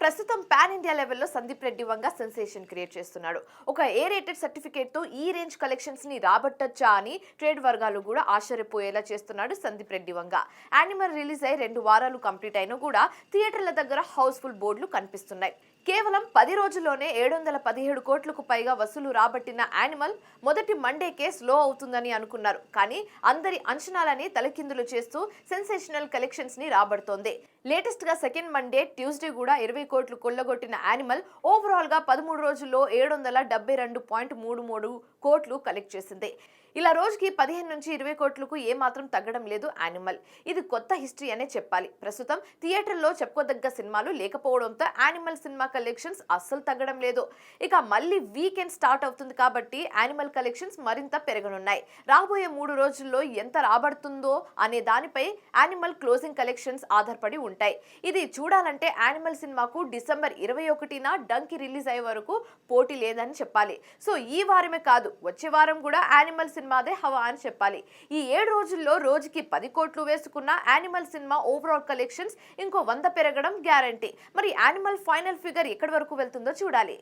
ప్రస్తుతం pan India లెవెల్లో Sandeep Reddy Vanga sensation create చేస్తున్నాడు. ఒక ఏ రేటెడ్ సర్టిఫికేట్ తో ఈ రేంజ్ కలెక్షన్స్ ని రాబట్టొచ్చా అని ట్రేడ్ వర్గాలు కూడా ఆశ్చర్యపోయేలా చేస్తున్నాడు సందీప్ రెడ్డి వంగ. యానిమల్ రిలీజ్ అయి 2 వారాలు కంప్లీట్ అయినా కూడా థియేటర్ల దగ్గర హౌస్ఫుల్ బోర్డులు కనిపిస్తున్నాయి. కేవలం 10 రోజుల్లోనే 717 కోట్లకు పైగా వసూలు రాబట్టిన యానిమల్ మొదటి మండేకే స్లో అవుతుందని అనుకున్నారు. కానీ అందరి అంచనాలని తలకిందులు చేస్తూ సెన్సేషనల్ కలెక్షన్స్ ని రాబడుతోంది. లేటెస్ట్ గా సెకండ్ మండే ట్యూస్డే కూడా 20 కోట్లు కొల్లగొట్టిన యానిమల్ ఓవరాల్ గా 13 రోజుల్లో 772.33 కోట్లు కలెక్ట్ చేసింది. ఇలా రోజుకి 15 నుంచి 20 కోట్లకు ఏమాత్రం తగ్గడం లేదు యానిమల్. ఇది కొత్త హిస్టరీ అనే చెప్పాలి. ప్రస్తుతం థియేటర్లో చెప్పుకోదగ్గ సినిమాలు లేకపోవడంతో యానిమల్ సినిమా కలెక్షన్స్ అస్సలు తగ్గడం లేదు. ఇక మళ్ళీ వీకెండ్ స్టార్ట్ అవుతుంది కాబట్టి యానిమల్ కలెక్షన్స్ మరింత పెరగనున్నాయి. రాబోయే 3 రోజుల్లో ఎంత రాబడుతుందో అనే దానిపై యానిమల్ క్లోజింగ్ కలెక్షన్స్ ఆధారపడి ఉంటాయి. ఇది చూడాలంటే యానిమల్ సినిమాకు డిసెంబర్ 21న డంకి రిలీజ్ అయ్యే వరకు పోటీ లేదని చెప్పాలి. సో ఈ వారమే కాదు, వచ్చే వారం కూడా యానిమల్ సినిమాదే హవా అని చెప్పాలి. ఈ 7 రోజుల్లో రోజుకి 10 కోట్లు వేసుకున్న యానిమల్ సినిమా ఓవరాల్ కలెక్షన్స్ ఇంకో 100 పెరగడం గ్యారంటీ. మరి యానిమల్ ఫైనల్ ఫిగర్ ఎక్కడి వరకు వెళ్తుందో చూడాలి.